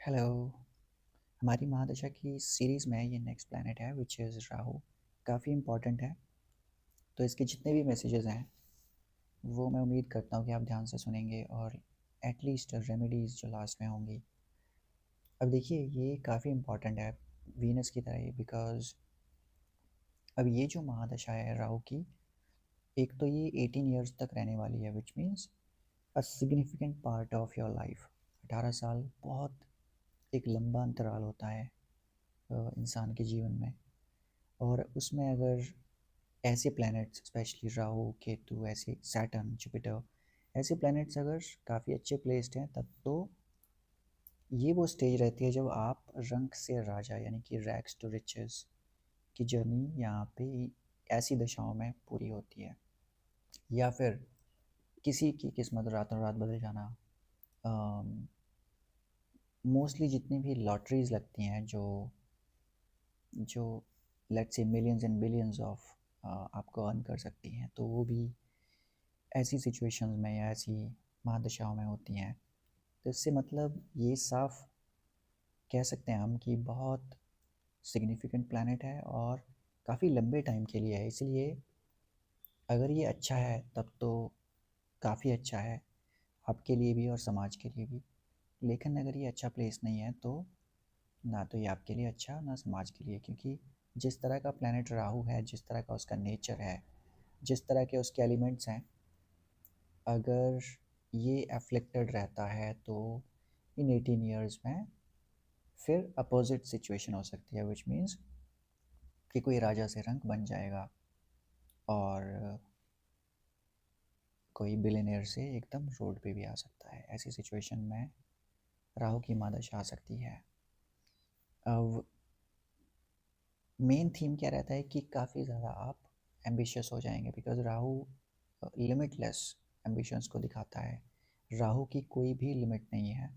Hello. हमारी महादशा की series में ये नेक्स्ट प्लैनेट है विच इज़ राहु। काफ़ी इम्पॉर्टेंट है। तो इसके जितने भी मैसेजेस हैं वो मैं उम्मीद करता हूँ कि आप ध्यान से सुनेंगे और एटलीस्ट रेमेडीज़ जो लास्ट में होंगी। अब देखिए ये काफ़ी इम्पॉर्टेंट है वीनस की तरह ही, बिकॉज अब ये जो महादशा है राहु की, एक तो ये 18 ईयर्स तक रहने वाली है, which means a significant part of your life. 18 साल बहुत एक लंबा अंतराल होता है इंसान के जीवन में। और उसमें अगर ऐसे प्लैनेट्स स्पेशली राहु केतु, ऐसे सैटर्न जुपिटर, ऐसे प्लैनेट्स अगर काफ़ी अच्छे प्लेस्ड हैं, तब तो ये वो स्टेज रहती है जब आप रंक से राजा यानी कि रैग्स टू रिचेस की जर्नी यहाँ पे ऐसी दशाओं में पूरी होती है। या फिर किसी की किस्मत रातों रात बदल जाना। मोस्टली जितनी भी लॉटरीज लगती हैं जो जो let's say millions and billions of आपको अर्न कर सकती हैं, तो वो भी ऐसी सिचुएशंस में या ऐसी महादशाओं में होती हैं। तो इससे मतलब ये साफ कह सकते हैं हम कि बहुत सिग्निफिकेंट प्लैनेट है और काफ़ी लंबे टाइम के लिए है। इसलिए अगर ये अच्छा है तब तो काफ़ी अच्छा है आपके लिए भी और समाज के लिए भी। लेकिन अगर ये अच्छा प्लेस नहीं है तो ना तो ये आपके लिए अच्छा ना समाज के लिए, क्योंकि जिस तरह का प्लैनेट राहु है, जिस तरह का उसका नेचर है, जिस तरह के उसके एलिमेंट्स हैं, अगर ये अफ्लिक्टेड रहता है तो इन 18 ईयर्स में फिर अपोजिट सिचुएशन हो सकती है, विच मीन्स कि कोई राजा से रंक बन जाएगा और कोई बिलियनियर से एकदम रोड पे भी आ सकता है। ऐसी सिचुएशन में राहु की महादशा आ सकती है। अब मेन थीम क्या रहता है कि काफ़ी ज़्यादा आप एम्बिशियस हो जाएंगे, बिकॉज राहु लिमिटलेस एम्बिशंस को दिखाता है। राहु की कोई भी लिमिट नहीं है,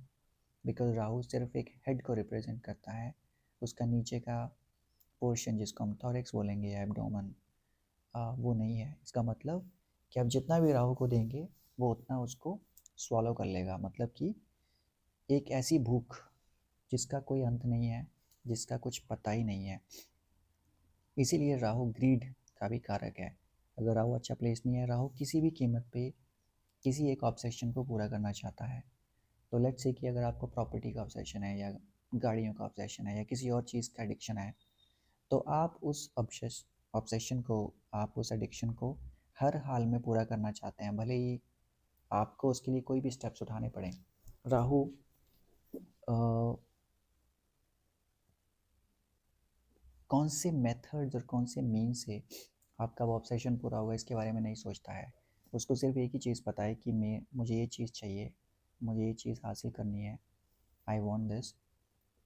बिकॉज राहु सिर्फ एक हेड को रिप्रेजेंट करता है। उसका नीचे का पोर्शन जिसको हम थॉरिक्स बोलेंगे या एब्डोमन, वो नहीं है। इसका मतलब कि आप जितना भी राहु को देंगे वो उतना उसको स्वॉलो कर लेगा। मतलब कि एक ऐसी भूख जिसका कोई अंत नहीं है, जिसका कुछ पता ही नहीं है। इसीलिए राहु ग्रीड का भी कारक है। अगर राहु अच्छा प्लेस नहीं है, राहु किसी भी कीमत पे किसी एक ऑब्सेशन को पूरा करना चाहता है। तो लेट्स से कि अगर आपको प्रॉपर्टी का ऑब्सेशन है या गाड़ियों का ऑब्सेशन है या किसी और चीज़ का एडिक्शन है, तो आप उस ऑब्सेशन को, आप उस एडिक्शन को हर हाल में पूरा करना चाहते हैं, भले ही आपको उसके लिए कोई भी स्टेप्स उठाने पड़े। राहु कौन से मेथड्स और कौन से मीन से आपका वो ऑब्सेशन पूरा होगा इसके बारे में नहीं सोचता है। उसको सिर्फ एक ही चीज़ पता है कि मुझे ये चीज़ चाहिए, मुझे ये चीज़ हासिल करनी है। I want this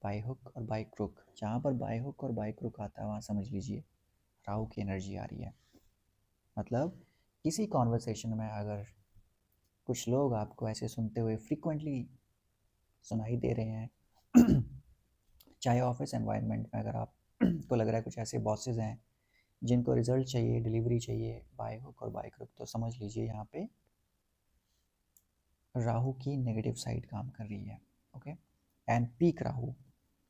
by hook और बाई क्रुक। जहाँ पर बाई हुक और बाई क्रुक आता है वहाँ समझ लीजिए राहु की एनर्जी आ रही है। मतलब किसी कॉन्वर्सेशन में अगर कुछ लोग आपको ऐसे सुनते हुए फ्रीक्वेंटली सुनाई दे रहे हैं चाहे ऑफिस एनवायरनमेंट में अगर आप को लग रहा है कुछ ऐसे बॉसेस हैं जिनको रिजल्ट चाहिए, डिलीवरी चाहिए बाय हुक और बाय क्रुक, तो समझ लीजिए यहाँ पे राहु की नेगेटिव साइड काम कर रही है। ओके, एंड पीक राहु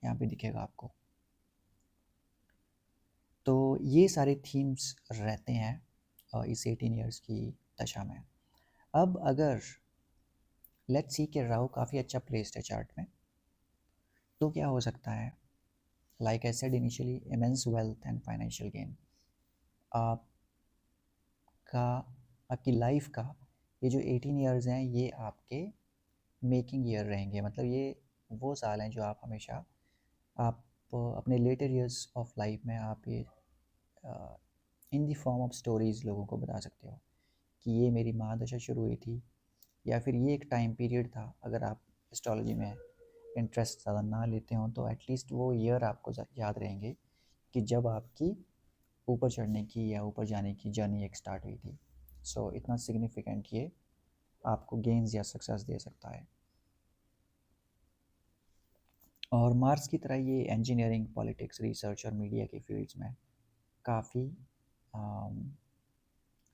यहाँ पे दिखेगा आपको। तो ये सारे थीम्स रहते हैं इस 18 ईयर्स की दशा में। अब अगर लेट्स सी कि राहु काफ़ी अच्छा प्लेस्ड है चार्ट में, तो क्या हो सकता है? Like I said initially, immense wealth and financial gain. आपका आपकी लाइफ का ये जो 18 ईयर्स हैं ये आपके मेकिंग ईयर रहेंगे। मतलब ये वो साल हैं जो आप हमेशा आप अपने लेटर ईयर्स ऑफ लाइफ में आप ये इन दी फॉर्म ऑफ स्टोरीज़ लोगों को बता सकते हो कि ये मेरी महादशा शुरू हुई थी, या फिर ये एक टाइम पीरियड था। अगर आप एस्ट्रोलॉजी में इंटरेस्ट ज़्यादा ना लेते हो तो एटलीस्ट वो ईयर आपको याद रहेंगे कि जब आपकी ऊपर चढ़ने की या ऊपर जाने की जर्नी एक स्टार्ट हुई थी। सो इतना सिग्निफिकेंट ये आपको गेन्स या सक्सेस दे सकता है। और मार्स की तरह ये इंजीनियरिंग, पॉलिटिक्स, रिसर्च और मीडिया की फील्ड्स में काफ़ी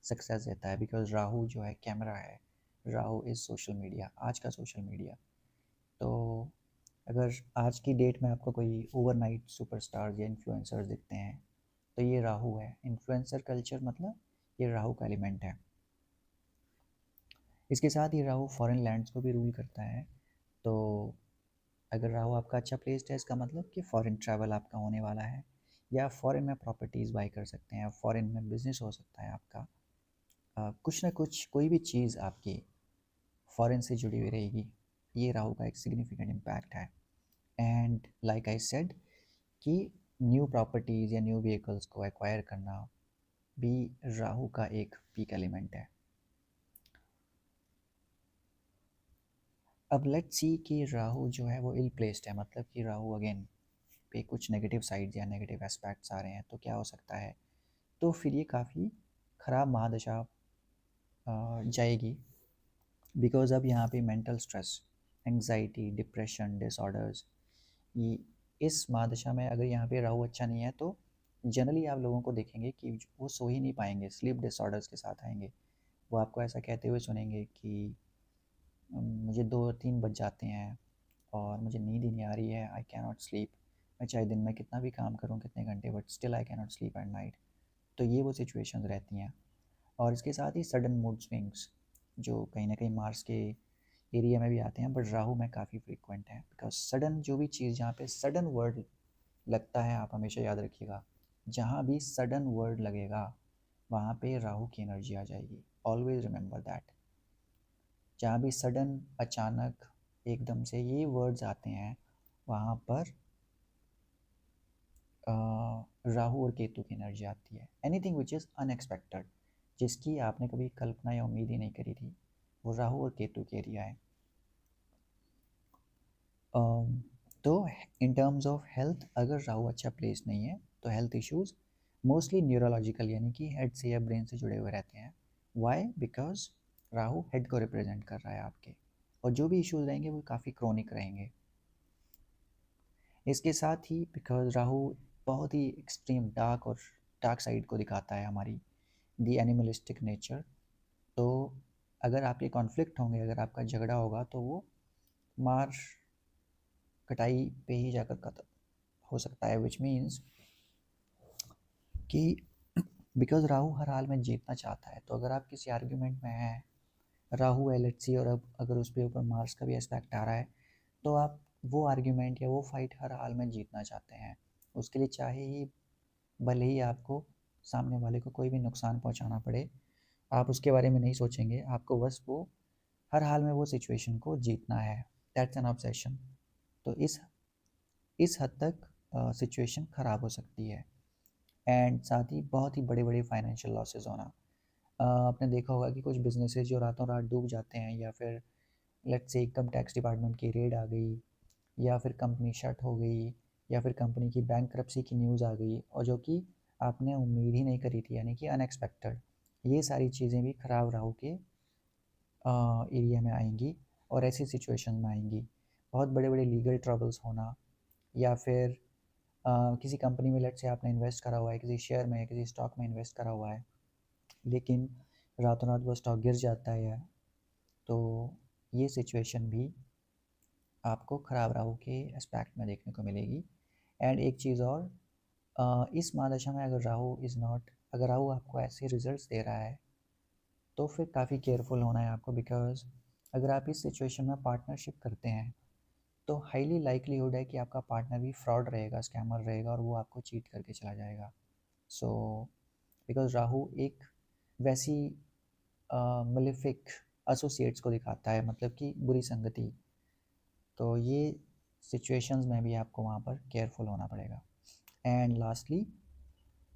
सक्सेस देता है, बिकॉज राहु जो है कैमरा है। राहु इज़ सोशल मीडिया, आज का सोशल मीडिया। तो अगर आज की डेट में आपको कोई ओवरनाइट सुपरस्टार या इन्फ्लुएंसर्स दिखते हैं तो ये राहु है। इन्फ्लुएंसर कल्चर मतलब ये राहु का एलिमेंट है। इसके साथ ही राहु फॉरेन लैंड्स को भी रूल करता है। तो अगर राहु आपका अच्छा प्लेस्ड है इसका मतलब कि फॉरेन ट्रैवल आपका होने वाला है, या फॉरेन में प्रॉपर्टीज़ बाई कर सकते हैं, फॉरेन में बिजनेस हो सकता है आपका। कुछ ना कुछ कोई भी चीज़ आपकी फॉरेन से जुड़ी हुई रहेगी। ये राहु का एक सिग्निफिकेंट इम्पैक्ट है। एंड लाइक आई सेड कि न्यू प्रॉपर्टीज़ या न्यू व्हीकल्स को एक्वायर करना भी राहु का एक पीक एलिमेंट है। अब लेट्स सी कि राहु जो है वो इल प्लेस्ड है, मतलब कि राहु अगेन पे कुछ नेगेटिव साइड्स या नेगेटिव एस्पेक्ट्स आ रहे हैं, तो क्या हो सकता है? तो फिर ये काफ़ी ख़राब महादशा जाएगी। बिकॉज अब यहाँ पे mental stress, anxiety, depression, disorders, ये इस महादशा में अगर यहाँ पे राहु अच्छा नहीं है तो जनरली आप लोगों को देखेंगे कि वो सो ही नहीं पाएंगे, स्लीप डिसऑर्डर्स के साथ आएंगे। वो आपको ऐसा कहते हुए सुनेंगे कि मुझे 2-3 बज जाते हैं और मुझे नींद ही नहीं आ रही है, आई कैन नॉट स्लीप। मैं चाहे दिन में कितना भी काम करूँ, कितने घंटे, but still I can not sleep at night. तो ये वो सिचुएशंस रहती हैं। और इसके साथ ही सडन मूड स्विंग्स जो कहीं ना कहीं मार्स के एरिया में भी आते हैं, बट राहु में काफ़ी फ्रीक्वेंट है। बिकॉज सडन जो भी चीज़, जहाँ पे सडन वर्ड लगता है, आप हमेशा याद रखिएगा, जहाँ भी सडन वर्ड लगेगा वहाँ पे राहु की एनर्जी आ जाएगी। Always remember that. जहाँ भी सडन, अचानक, एकदम से ये वर्ड्स आते हैं वहाँ पर राहु और केतु की एनर्जी आती है। एनीथिंग विच इज़ अनएक्सपेक्टेड, जिसकी आपने कभी कल्पना या उम्मीद ही नहीं करी थी, वो राहु और केतु के एरिया है। तो इन टर्म्स ऑफ हेल्थ, अगर राहु अच्छा प्लेस नहीं है तो हेल्थ इश्यूज मोस्टली न्यूरोलॉजिकल, यानी कि हेड से या ब्रेन से जुड़े हुए रहते हैं। वाई? बिकॉज राहु हेड को रिप्रेजेंट कर रहा है आपके, और जो भी इश्यूज रहेंगे वो काफ़ी क्रोनिक रहेंगे। इसके साथ ही बिकॉज राहु बहुत ही एक्सट्रीम डार्क और डार्क साइड को दिखाता है, हमारी दी एनिमलिस्टिक नेचर। तो अगर आपके कॉन्फ्लिक्ट होंगे, अगर आपका झगड़ा होगा, तो वो मार कटाई पे ही जाकर खत्म हो सकता है। विच मीन्स कि बिकॉज राहु हर हाल में जीतना चाहता है, तो अगर आप किसी आर्ग्यूमेंट में हैं, राहु है लेट्स सी, और अब अगर उस पर ऊपर मार्स का भी एस्पेक्ट आ रहा है, तो आप वो आर्ग्यूमेंट या वो फाइट हर हाल में जीतना चाहते हैं। उसके लिए चाहे ही भले ही आपको सामने वाले को कोई भी नुकसान पहुंचाना पड़े, आप उसके बारे में नहीं सोचेंगे, आपको बस वो हर हाल में वो सिचुएशन को जीतना है। That's an obsession. तो इस हद तक सिचुएशन ख़राब हो सकती है। एंड साथ ही बहुत ही बड़े बड़े फाइनेंशियल लॉसेस होना। आपने देखा होगा कि कुछ बिजनेसेस जो रातों रात डूब जाते हैं, या फिर let's say income tax department की रेड आ गई, या फिर कंपनी शट हो गई, या फिर कंपनी की बैंकरप्सी की न्यूज़ आ गई, और जो कि आपने उम्मीद ही नहीं करी थी, यानी कि अनएक्सपेक्टेड। ये सारी चीज़ें भी ख़राब राहु के एरिया में आएंगी और ऐसी सिचुएशन में आएंगी। बहुत बड़े बड़े लीगल ट्रबल्स होना, या फिर किसी कंपनी में लेट्स से आपने इन्वेस्ट करा हुआ है, किसी शेयर में, किसी स्टॉक में इन्वेस्ट करा हुआ है, लेकिन रातों रात वो स्टॉक गिर जाता है, तो ये सिचुएशन भी आपको ख़राब राहु के एस्पेक्ट में देखने को मिलेगी। एंड एक चीज़ और, इस महादशा में अगर राहु इज़ नॉट, अगर राहु आपको ऐसे रिजल्ट्स दे रहा है तो फिर काफ़ी केयरफुल होना है आपको। बिकॉज अगर आप इस सिचुएशन में पार्टनरशिप करते हैं तो हाईली लाइकलीहुड है कि आपका पार्टनर भी फ्रॉड रहेगा, स्कैमर रहेगा, और वो आपको चीट करके चला जाएगा। सो बिकॉज राहु एक वैसी मलिफिक एसोसिएट्स को दिखाता है, मतलब कि बुरी संगति। तो ये सिचुएशंस में भी आपको वहाँ पर केयरफुल होना पड़ेगा। एंड लास्टली,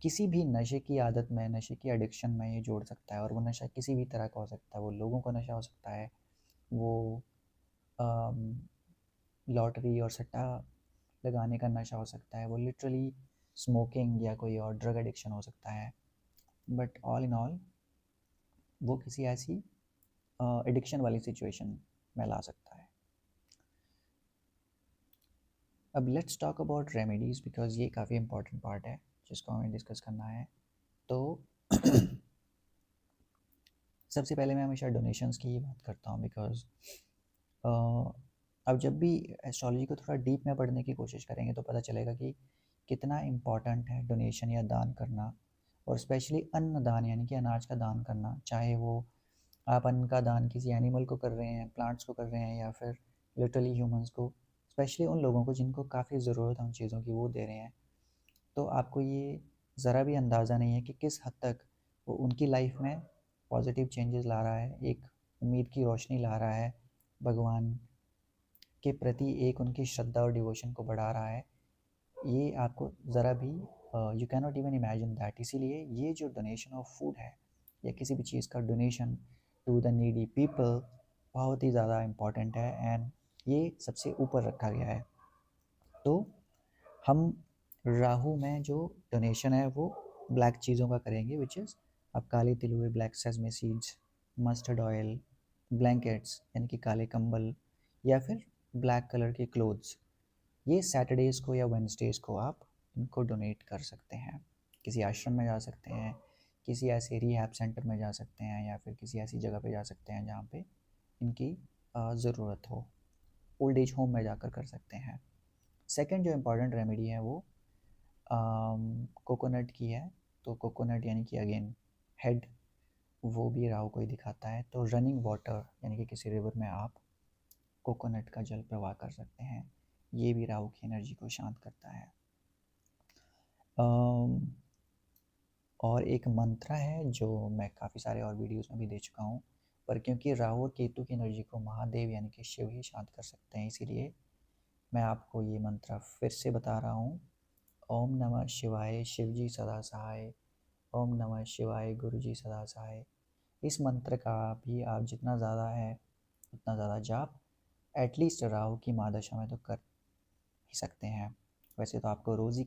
किसी भी नशे की आदत में, नशे की एडिक्शन में ये जोड़ सकता है, और वो नशा किसी भी तरह का हो सकता है। वो लोगों का नशा हो सकता है, वो लॉटरी और सट्टा लगाने का नशा हो सकता है, वो लिटरली स्मोकिंग या कोई और ड्रग एडिक्शन हो सकता है। बट ऑल इन ऑल वो किसी ऐसी एडिक्शन वाली सिचुएशन में ला सकता है। अब let's talk about remedies, because ये काफ़ी इंपॉर्टेंट पार्ट है जिसको हमें डिस्कस करना है। तो सबसे पहले मैं हमेशा डोनेशंस की ही बात करता हूँ, बिकॉज अब जब भी एस्ट्रोलॉजी को थोड़ा डीप में पढ़ने की कोशिश करेंगे तो पता चलेगा कि कितना इम्पॉर्टेंट है डोनेशन या दान करना, और स्पेशली अन्न दान यानी कि अनाज का दान करना। चाहे वो आप अन्न का दान किसी एनिमल को कर रहे हैं, प्लांट्स को कर रहे हैं, या फिर लिटरली ह्यूमंस को, स्पेशली उन लोगों को जिनको काफ़ी ज़रूरत है उन चीज़ों की, वो दे रहे हैं। तो आपको ये ज़रा भी अंदाज़ा नहीं है कि किस हद तक वो उनकी लाइफ में पॉजिटिव चेंजेस ला रहा है, एक उम्मीद की रोशनी ला रहा है, भगवान के प्रति एक उनकी श्रद्धा और डिवोशन को बढ़ा रहा है। ये आपको ज़रा भी you can not even imagine that. इसीलिए ये जो डोनेशन ऑफ फूड है या किसी भी चीज़ का donation to the needy people बहुत ही ज़्यादा इम्पॉर्टेंट है, एंड ये सबसे ऊपर रखा गया है। तो हम राहु में जो डोनेशन है वो ब्लैक चीज़ों का करेंगे, विच इज़ आप काले तिल हुए, black sesame seeds, mustard oil, blankets यानी कि काले कंबल, या फिर ब्लैक कलर के क्लोथ्स। ये सैटरडेज़ को या वेडनेसडेज़ को आप इनको डोनेट कर सकते हैं। किसी आश्रम में जा सकते हैं, किसी ऐसे रिहैब सेंटर में जा सकते हैं, या फिर किसी ऐसी जगह पे जा सकते हैं जहाँ पे इनकी ज़रूरत हो। ओल्ड एज होम में जाकर कर सकते हैं। सेकंड जो इम्पॉर्टेंट रेमेडी है वो कोकोनट की है। तो कोकोनट यानी कि अगेन हेड, वो भी राहु को ही दिखाता है। तो रनिंग वाटर यानी कि किसी रिवर में आप कोकोनट का जल प्रवाह कर सकते हैं, ये भी राहु की एनर्जी को शांत करता है। और एक मंत्र है जो मैं काफ़ी सारे और वीडियोस में भी दे चुका हूँ, पर क्योंकि राहु और केतु की एनर्जी को महादेव यानी कि शिव ही शांत कर सकते हैं, इसीलिए मैं आपको ये मंत्र फिर से बता रहा हूँ। ओम नमः शिवाय, शिव जी सदा सहाय। ओम नमः शिवाय, गुरु जी सदा सहाय। इस मंत्र का भी आप जितना ज़्यादा है उतना ज़्यादा जाप एटलीस्ट राहु की महादशा में तो कर ही सकते हैं। वैसे तो आपको रोज़ ही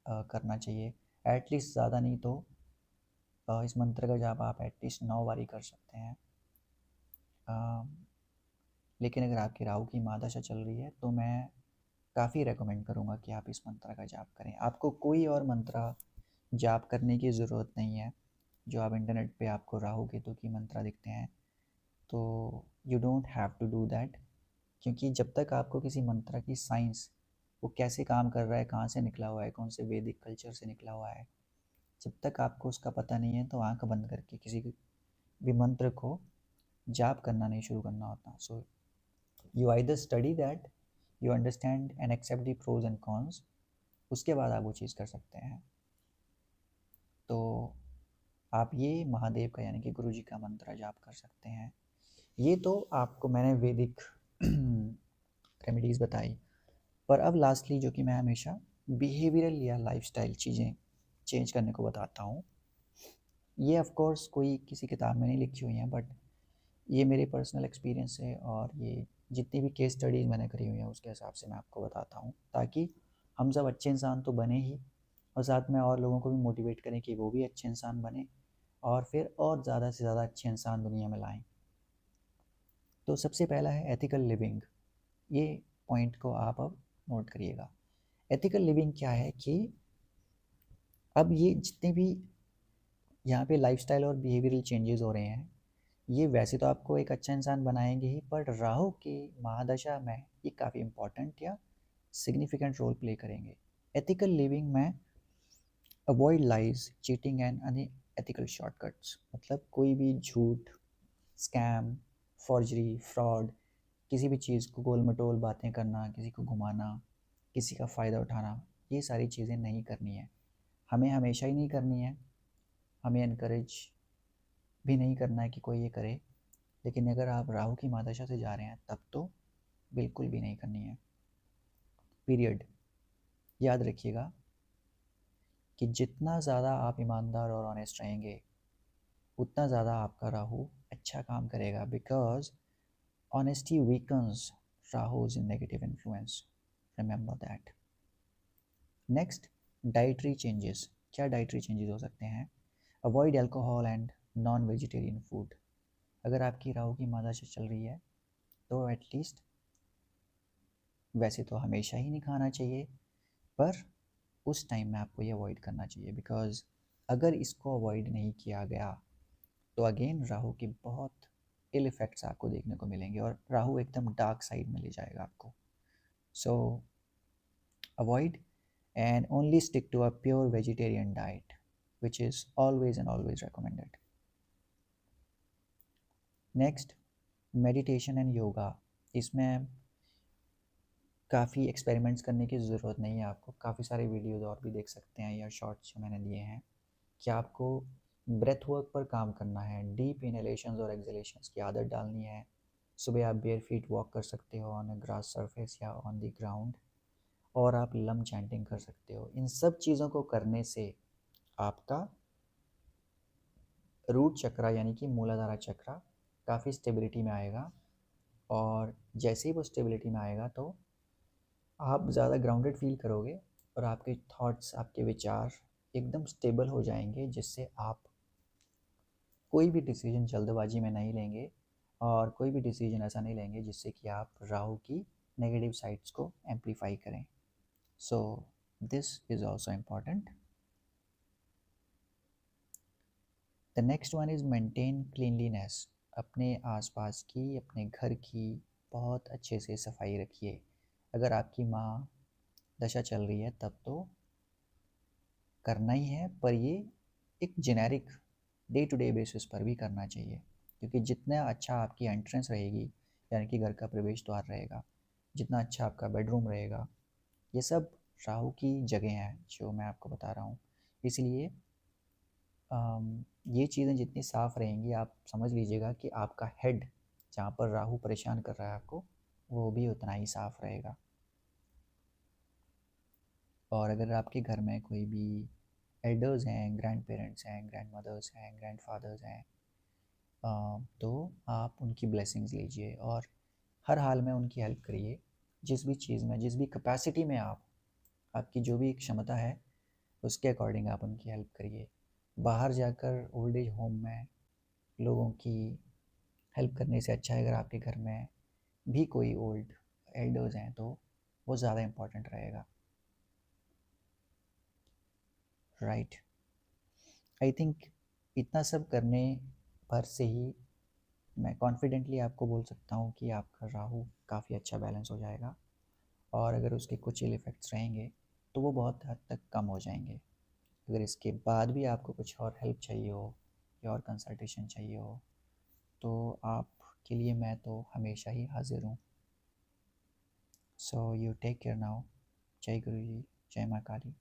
करना चाहिए, एटलीस्ट ज़्यादा नहीं तो इस मंत्र का जाप आप एटलीस्ट 9 बारी कर सकते हैं। लेकिन अगर आपकी राहु की महादशा चल रही है तो मैं काफ़ी रेकमेंड करूँगा कि आप इस मंत्र का जाप करें। आपको कोई और मंत्र जाप करने की ज़रूरत नहीं है। जो आप इंटरनेट पे आपको राहु केतु की मंत्र दिखते हैं, तो you don't have to do that. क्योंकि जब तक आपको किसी मंत्र की साइंस, वो कैसे काम कर रहा है, कहाँ से निकला हुआ है, कौन से वैदिक कल्चर से निकला हुआ है, जब तक आपको उसका पता नहीं है तो आंख बंद करके किसी भी मंत्र को जाप करना नहीं शुरू करना होता। So you either study that, you understand and accept the pros and cons, उसके बाद आप वो चीज़ कर सकते हैं। तो आप ये महादेव का यानी कि गुरु जी का मंत्र जाप कर सकते हैं। ये तो आपको मैंने वैदिक रेमेडीज़ बताई, पर अब लास्टली जो कि मैं हमेशा बिहेवियरल या लाइफस्टाइल चीज़ें चेंज करने को बताता हूँ। ये ऑफ कोर्स कोई किसी किताब में नहीं लिखी हुई हैं, बट ये मेरे पर्सनल एक्सपीरियंस है, और ये जितनी भी केस स्टडीज़ मैंने करी हुई हैं उसके हिसाब से मैं आपको बताता हूँ, ताकि हम सब अच्छे इंसान तो बने ही, और साथ में और लोगों को भी मोटिवेट करें कि वो भी अच्छे इंसान बने, और फिर और ज़्यादा से ज़्यादा अच्छे इंसान दुनिया में लाएं। तो सबसे पहला है एथिकल लिविंग। ये पॉइंट को आप अब नोट करिएगा। एथिकल लिविंग क्या है कि अब ये जितने भी यहाँ पे लाइफस्टाइल और बिहेवियरल चेंजेस हो रहे हैं, ये वैसे तो आपको एक अच्छा इंसान बनाएंगे ही, पर राहु की महादशा में ये काफ़ी इंपॉर्टेंट या सिग्निफिकेंट रोल प्ले करेंगे। एथिकल लिविंग में avoid lies, cheating and unethical shortcuts. मतलब कोई भी झूठ, स्कैम, फॉर्जरी, फ्रॉड, किसी भी चीज़ को गोल मटोल बातें करना, किसी को घुमाना, किसी का फ़ायदा उठाना, ये सारी चीज़ें नहीं करनी है। हमें हमेशा ही नहीं करनी है, हमें इनकरेज भी नहीं करना है कि कोई ये करे, लेकिन अगर आप राहु की महादशा से जा रहे हैं तब तो बिल्कुल भी नहीं करनी है, पीरियड। याद रखिएगा कि जितना ज़्यादा आप ईमानदार और ऑनेस्ट रहेंगे उतना ज़्यादा आपका राहु अच्छा काम करेगा, because honesty weakens Rahu's in negative influence, remember that. Next, dietary changes. क्या डाइटरी चेंजेस हो सकते हैं? Avoid alcohol and non vegetarian food. अगर आपकी राहु की महादशा चल रही है तो एटलीस्ट, वैसे तो हमेशा ही नहीं खाना चाहिए, पर उस टाइम में आपको ये अवॉइड करना चाहिए, बिकॉज अगर इसको अवॉइड नहीं किया गया तो अगेन राहु की बहुत इल इफ़ेक्ट्स आपको देखने को मिलेंगे और राहु एकदम डार्क साइड में ले जाएगा आपको. सो avoid and only stick to a pure vegetarian diet, which is always and always recommended. Next, meditation and yoga. इसमें काफ़ी एक्सपेरिमेंट्स करने की ज़रूरत नहीं है आपको. काफ़ी सारे वीडियोज़ और भी देख सकते हैं या शॉर्ट्स जो मैंने दिए हैं कि आपको ब्रेथ वर्क पर काम करना है. डीप इनहेलेशंस और एक्सहेलेशंस की आदत डालनी है. सुबह आप बेयर फीट वॉक कर सकते हो ऑन अ ग्रास सरफेस या ऑन द ग्राउंड, और आप लम चैंटिंग कर सकते हो. इन सब चीज़ों को करने से आपका रूट चक्रा यानी कि मूलाधारा चक्रा काफ़ी स्टेबिलिटी में आएगा, और जैसे ही वो स्टेबिलिटी में आएगा तो आप ज़्यादा ग्राउंडेड फील करोगे और आपके थॉट्स, आपके विचार एकदम स्टेबल हो जाएंगे, जिससे आप कोई भी डिसीजन जल्दबाजी में नहीं लेंगे और कोई भी डिसीजन ऐसा नहीं लेंगे जिससे कि आप राहु की नेगेटिव साइड्स को एम्पलीफाई करें. So this is also important. The next one is maintain cleanliness. अपने आसपास की, अपने घर की बहुत अच्छे से सफाई रखिए. अगर आपकी माँ दशा चल रही है तब तो करना ही है, पर ये एक generic day to day basis पर भी करना चाहिए, क्योंकि जितना अच्छा आपकी एंट्रेंस रहेगी यानी कि घर का प्रवेश द्वार रहेगा, जितना अच्छा आपका बेडरूम रहेगा, ये सब राहु की जगह हैं जो मैं आपको बता रहा हूँ. इसलिए ये चीज़ें जितनी साफ़ रहेंगी, आप समझ लीजिएगा कि आपका हेड जहाँ पर राहु परेशान कर रहा है आपको, वो भी उतना ही साफ़ रहेगा. और अगर आपके घर में कोई भी एल्डर्स हैं, ग्रैंड पेरेंट्स हैं, ग्रैंड मदर्स हैं, ग्रैंड फादर्स हैं, तो आप उनकी ब्लेसिंग्स लीजिए और हर हाल में उनकी हेल्प करिए. जिस भी चीज़ में, जिस भी कैपेसिटी में आपकी जो भी क्षमता है, उसके अकॉर्डिंग आप उनकी हेल्प करिए. बाहर जाकर ओल्ड एज होम में लोगों की हेल्प करने से अच्छा है अगर आपके घर में भी कोई ओल्ड एल्डर्स हैं तो वो ज़्यादा इम्पोर्टेंट रहेगा. राइट. आई थिंक इतना सब करने पर से ही मैं कॉन्फिडेंटली आपको बोल सकता हूँ कि आपका राहु काफ़ी अच्छा बैलेंस हो जाएगा, और अगर उसके कुछ इल इफ़ेक्ट्स रहेंगे तो वो बहुत हद तक कम हो जाएंगे. अगर इसके बाद भी आपको कुछ और हेल्प चाहिए हो या और कंसल्टेशन चाहिए हो तो आपके लिए मैं तो हमेशा ही हाजिर हूँ. So you take care now. जय गुरु जी, जय माँ काली.